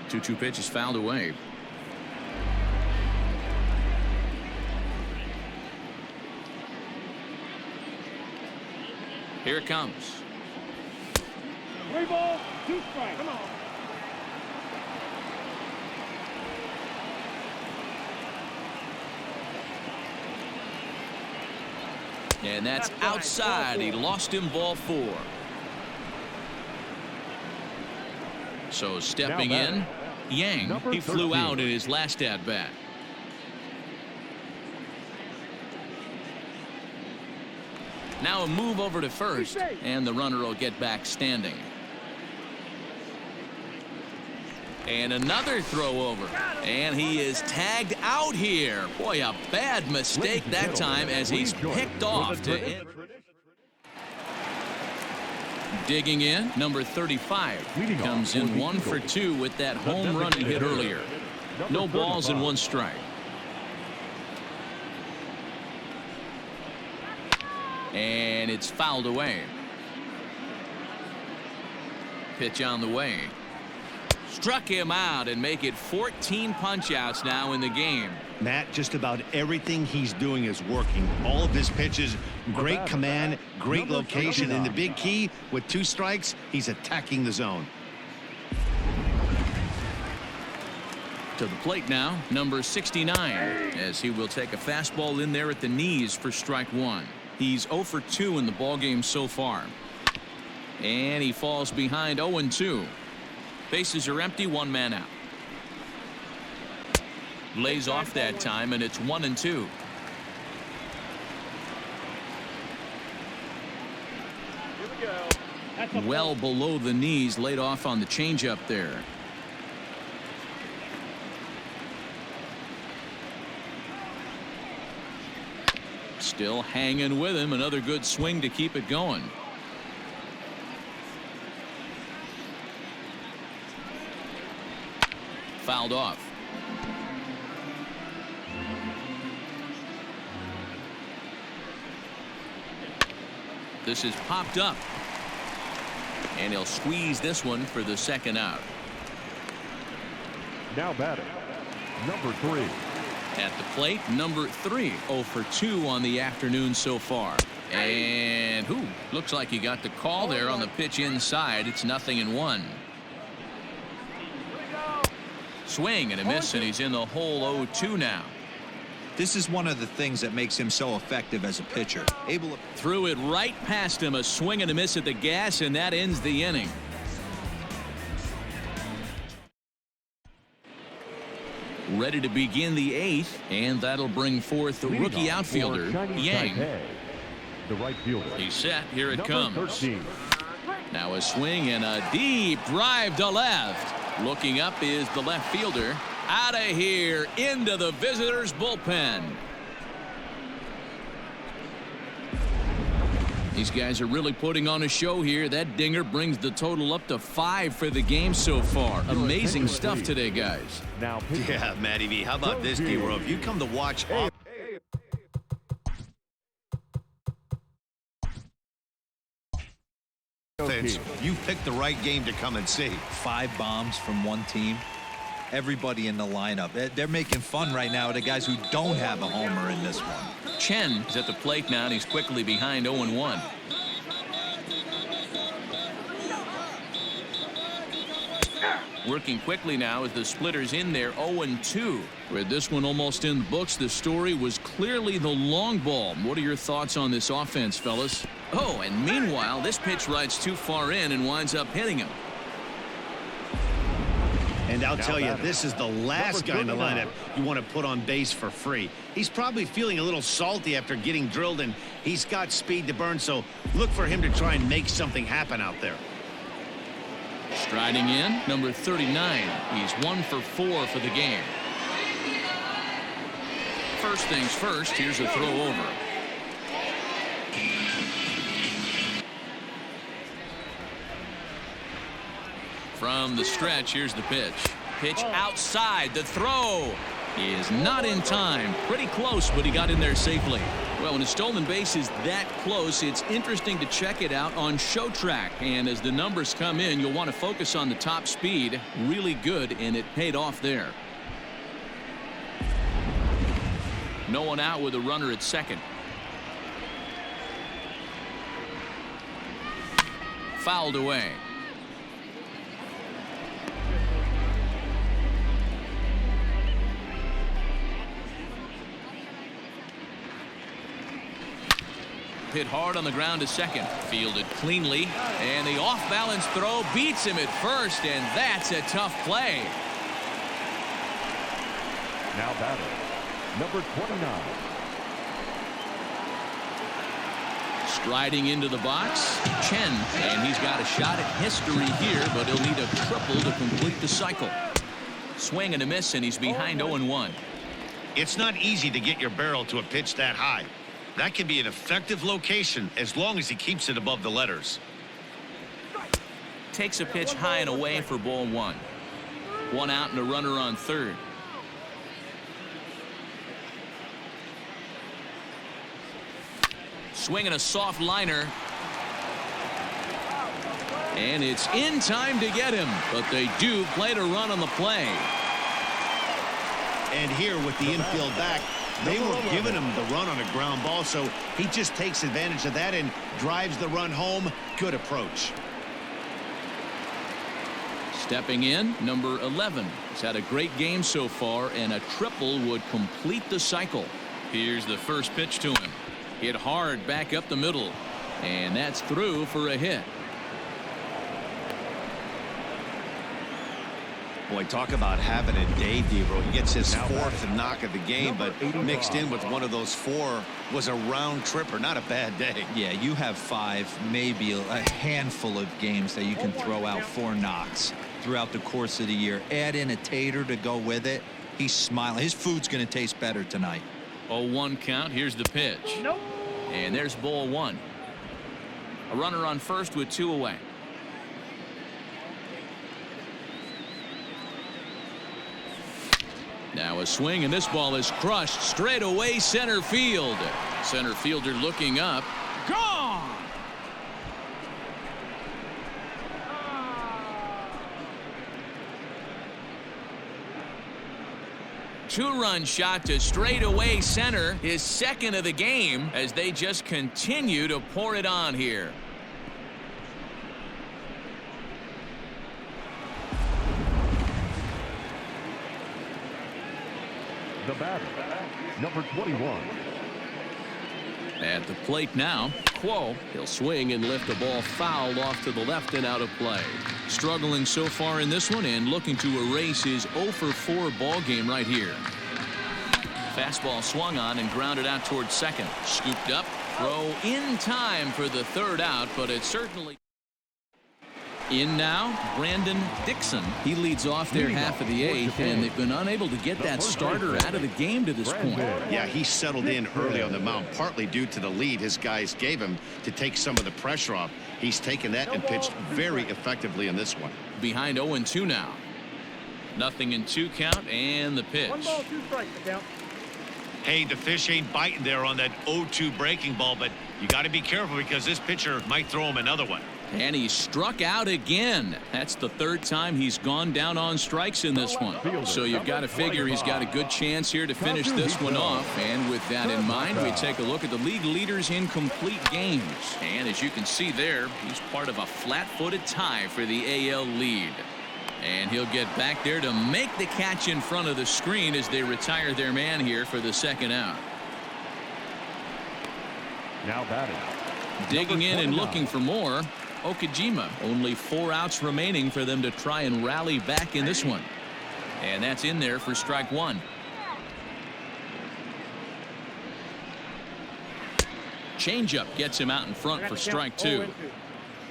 S1: 2-2 pitch is fouled away. Here it comes.
S5: 3 balls, 2 strikes. Come on.
S1: And that's outside. He lost him, ball 4. So stepping in, Yang. He flew out in his last at bat. Now a move over to first, and the runner will get back standing. And another throw over, and he is tagged out here. Boy, a bad mistake that time as he's picked off to end. Digging in, number 35 comes in 1 for 2 with that home run he hit earlier. No balls and 1 strike. And it's fouled away. Pitch on the way. Struck him out and make it 14 punch-outs now in the game.
S2: Matt, just about everything he's doing is working. All of his pitches, great command, great location, and the big key, with 2 strikes, he's attacking the zone.
S1: To the plate now, number 69, as he will take a fastball in there at the knees for strike 1. He's 0 for 2 in the ballgame so far. And he falls behind 0-2. Bases are empty, 1 man out. Lays off that time, and it's 1-2. Well below the knees, laid off on the changeup there. Still hanging with him. Another good swing to keep it going. Fouled off. This is popped up. And he'll squeeze this one for the second out.
S3: Now batting, number 3.
S1: At the plate, number 3, 0 for 2 on the afternoon so far. And looks like he got the call there on the pitch inside. It's 0-1. Swing and a miss, and he's in the hole 0-2 now.
S4: This is one of the things that makes him so effective as a pitcher. Able to
S1: threw it right past him, a swing and a miss at the gas, and that ends the inning. Ready to begin the 8th, and that'll bring forth the rookie outfielder, Yang.
S3: The right fielder.
S1: He's set. Here it comes.
S3: 13.
S1: Now a swing and a deep drive to left. Looking up is the left fielder. Out of here into the visitors' bullpen. These guys are really putting on a show here. That dinger brings the total up to 5 for the game so far. Amazing stuff today, guys.
S3: Now,
S2: Yeah, Matty V, how about this, D-Row? If you come to watch offense, you picked the right game to come and see.
S4: 5 bombs from one team. everybody in the lineup. They're making fun right now of the guys who don't have a homer in this one.
S1: Chen is at the plate now, and he's quickly behind 0-1. Working quickly now as the splitters in there 0-2. With this one almost in the books, the story was clearly the long ball. What are your thoughts on this offense, fellas? Oh, and meanwhile, this pitch rides too far in and winds up hitting him.
S2: And I'll tell you, this is the last guy in the lineup you want to put on base for free. He's probably feeling a little salty after getting drilled, and he's got speed to burn, so look for him to try and make something happen out there.
S1: Striding in, number 39. He's 1 for 4 for the game. First things first, here's a throw over. From the stretch, here's the pitch. Pitch outside. The throw is not in time. Pretty close, but he got in there safely. Well, when a stolen base is that close, it's interesting to check it out on Show Track. And as the numbers come in, you'll want to focus on the top speed. Really good, and it paid off there. No one out with a runner at second. Fouled away. Hit hard on the ground to second. Fielded cleanly, and the off-balance throw beats him at first, and that's a tough play.
S3: Now batter, number 29.
S1: Striding into the box, Chen, and he's got a shot at history here, but he'll need a triple to complete the cycle. Swing and a miss, and he's behind 0-1.
S2: It's not easy to get your barrel to a pitch that high. That can be an effective location as long as he keeps it above the letters.
S1: Takes a pitch high and away for ball 1. 1 out and a runner on third. Swinging a soft liner. And it's in time to get him, but they do play to run on the play.
S2: And here with the infield back, they were giving him the run on a ground ball, so he just takes advantage of that and drives the run home. Good approach.
S1: Stepping in, number 11. He's had a great game so far, and a triple would complete the cycle. Here's the first pitch to him. Hit hard back up the middle, and that's through for a hit.
S2: Boy, talk about having a day, Debro. He gets his fourth knock of the game, but mixed in with one of those 4 was a round tripper. Not a bad day.
S4: Yeah, you have 5, maybe a handful of games that you can throw out 4 knocks throughout the course of the year. Add in a tater to go with it. He's smiling. His food's going to taste better tonight.
S1: 0-1 count. Here's the pitch. And there's ball 1. A runner on first with 2 away. Now a swing, and this ball is crushed straight away center field. Center fielder looking up. Gone! Two-run shot to straightaway center, his second of the game, as they just continue to pour it on here.
S3: The batter, number 21.
S1: At the plate now, Quo. He'll swing and lift the ball foul off to the left and out of play. Struggling so far in this one and looking to erase his 0 for 4 ball game right here. Fastball swung on and grounded out towards second. Scooped up, throw in time for the third out, but it certainly. In now, Brandon Dixon. He leads off their half of the 8th, and they've been unable to get that starter out of the game to this point.
S2: Yeah, he settled in early on the mound, partly due to the lead his guys gave him to take some of the pressure off. He's taken that and pitched very effectively in this one.
S1: Behind 0-2 now. 0-2 count, and the pitch.
S5: 1 ball, 2 strikes, count.
S2: Hey, the fish ain't biting there on that 0-2 breaking ball, but you got to be careful because this pitcher might throw him another one.
S1: And he struck out again. That's the third time he's gone down on strikes in this one. So you've got to figure he's got a good chance here to finish this one off. And with that in mind, we take a look at the league leaders in complete games. And as you can see there, he's part of a flat-footed tie for the AL lead. And he'll get back there to make the catch in front of the screen as they retire their man here for the second out.
S3: Now batting.
S1: Digging in and looking for more. Okajima. Only 4 outs remaining for them to try and rally back in this one. And that's in there for strike one. Changeup gets him out in front for strike two.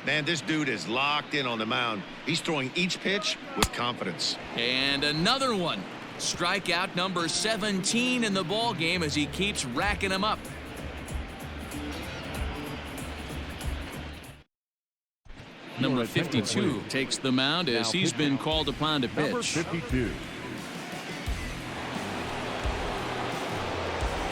S2: Man, this dude is locked in on the mound. He's throwing each pitch with confidence.
S1: And another one. Strikeout number 17 in the ball game as he keeps racking them up. Number 52 takes the mound as he's been called upon to pitch.
S3: Number 52.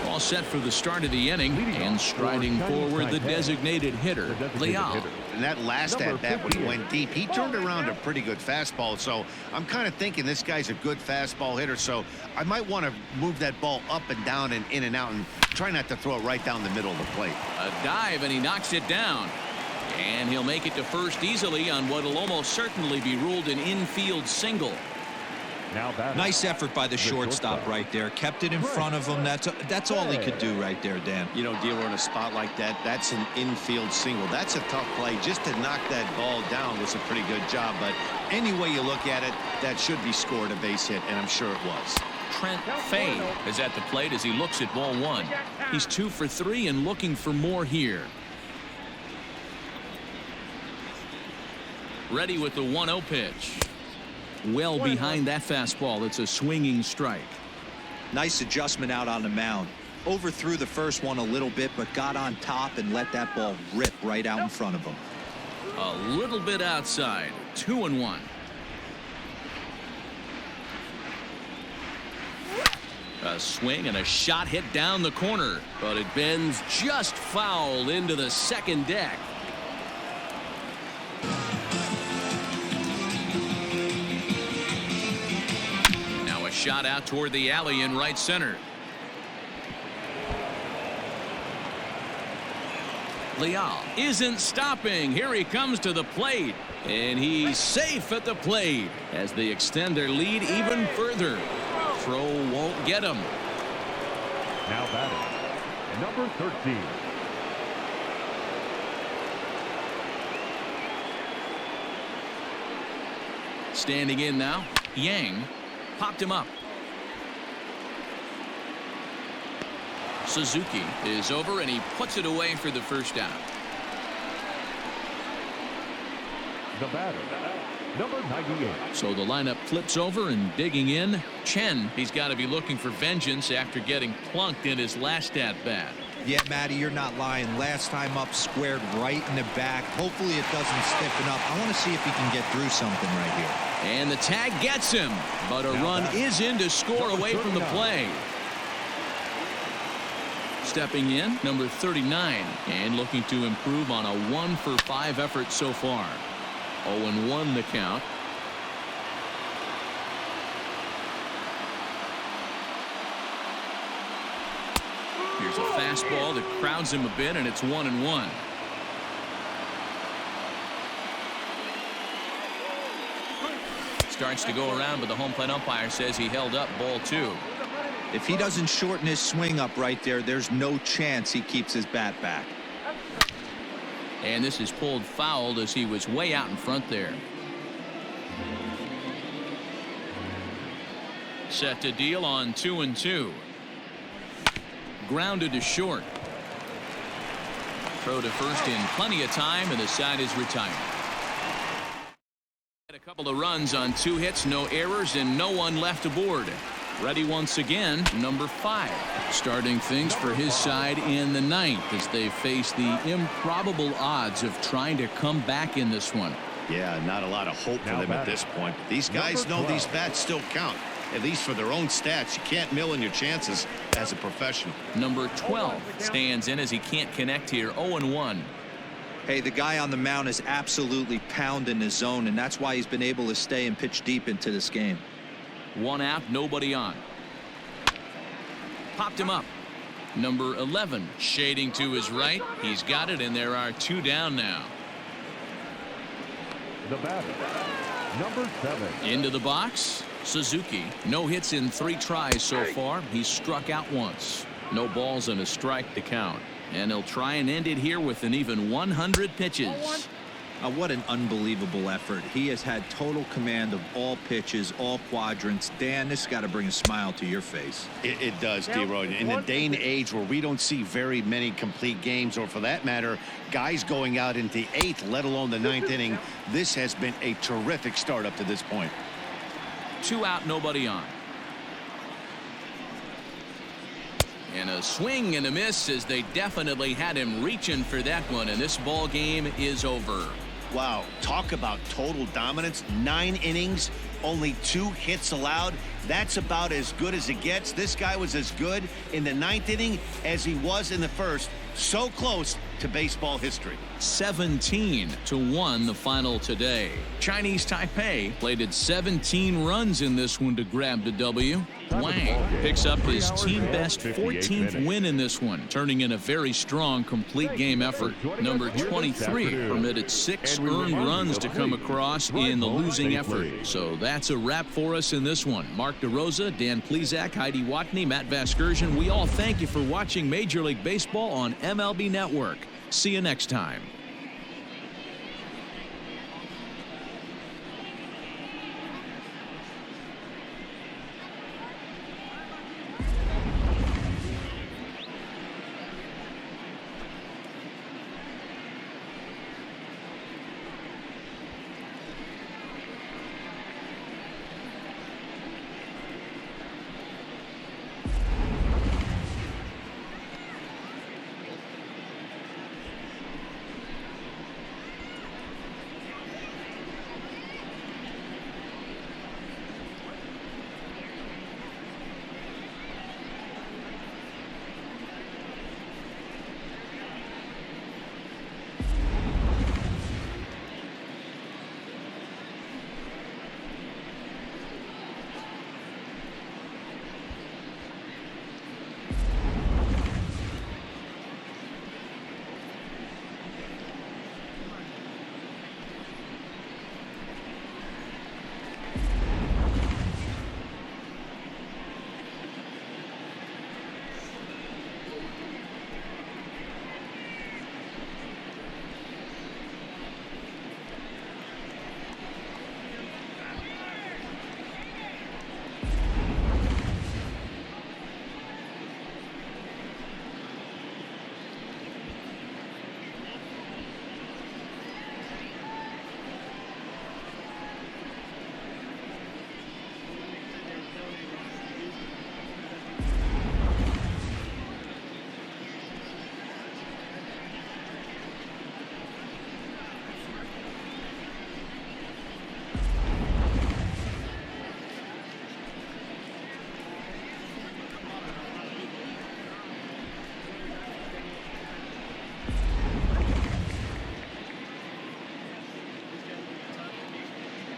S1: All set for the start of the inning, and striding forward the designated hitter, Leal.
S2: And that last at-bat when he went deep, he turned around a pretty good fastball. So I'm kind of thinking this guy's a good fastball hitter. So I might want to move that ball up and down and in and out and try not to throw it right down the middle of the plate.
S1: A dive, and he knocks it down. And he'll make it to first easily on what will almost certainly be ruled an infield single.
S4: Nice effort by the shortstop right there. Kept it in front of him. That's all he could do right there, Dan.
S2: You know, dealer in a spot like that, that's an infield single. That's a tough play. Just to knock that ball down was a pretty good job. But any way you look at it, that should be scored a base hit, and I'm sure it was.
S1: Trent Fay is at the plate as he looks at ball one. He's 2 for 3 and looking for more here. Ready with the 1-0 pitch. Well behind that fastball. It's a swinging strike.
S4: Nice adjustment out on the mound. Overthrew the first one a little bit, but got on top and let that ball rip right out in front of him.
S1: A little bit outside. 2-1. A swing and a shot hit down the corner, but it bends just foul into the second deck. Shot out toward the alley in right center. Leal isn't stopping. Here he comes to the plate, and he's safe at the plate as they extend their lead even further. Throw won't get him.
S3: Now batting, number 13.
S1: Standing in now, Yang. Popped him up. Suzuki is over, and he puts it away for the first out.
S3: The batter, number 98.
S1: So the lineup flips over, and digging in, Chen. He's got to be looking for vengeance after getting plunked in his last at-bat.
S4: Yeah, Matty, you're not lying. Last time up, squared right in the back. Hopefully it doesn't stiffen up. I want to see if he can get through something right here.
S1: And the tag gets him, but a run is in to score away from the play. Stepping in, number 39, and looking to improve on a 1-for-5 effort so far. 0-1 the count. Here's a fastball that crowds him a bit, and it's 1-1. Starts to go around, but the home plate umpire says he held up ball 2.
S4: If he doesn't shorten his swing up right there, there's no chance he keeps his bat back.
S1: And this is pulled foul as he was way out in front there. Set to deal on 2-2. Grounded to short. Throw to first in plenty of time, and the side is retired. A couple of runs on 2 hits, no errors, and no one left aboard. Ready once again, number 5. Starting things for his side in the 9th as they face the improbable odds of trying to come back in this one.
S2: Yeah, not a lot of hope for them at this point. These guys know these bats still count. at least for their own stats. You can't mill in your chances as a professional.
S1: Number 12 stands in as he can't connect here. 0-1.
S4: Hey, the guy on the mound is absolutely pounding his zone, and that's why he's been able to stay and pitch deep into this game.
S1: 1 out, nobody on. Popped him up. Number 11 shading to his right. He's got it, and there are 2 down now.
S3: The batter, number 7.
S1: Into the box, Suzuki. No hits in 3 tries so far. He's struck out once. No balls and a strike to count. And he'll try and end it here with an even 100 pitches.
S4: What an unbelievable effort. He has had total command of all pitches, all quadrants. Dan, this has got to bring a smile to your face.
S2: It does, D-Roy. In the day and age where we don't see very many complete games, or for that matter, guys going out into the 8th, let alone the 9th inning, this has been a terrific start up to this point.
S1: 2 out, nobody on. And a swing and a miss, as they definitely had him reaching for that one, and this ball game is over.
S2: Wow, talk about total dominance. 9 innings, only 2 hits allowed. That's about as good as it gets. This guy was as good in the 9th inning as he was in the 1st. So close to baseball history.
S1: 17-1 the final today. Chinese Taipei plated 17 runs in this one to grab the W. Wang picks up his team best 14th win in this one, turning in a very strong complete game effort. Number 23 permitted 6 earned runs to come across in the losing effort. So that's a wrap for us in this one. Mark DeRosa, Dan Plesac, Heidi Watney, Matt Vasgersian, we all thank you for watching Major League Baseball on MLB Network. See you next time.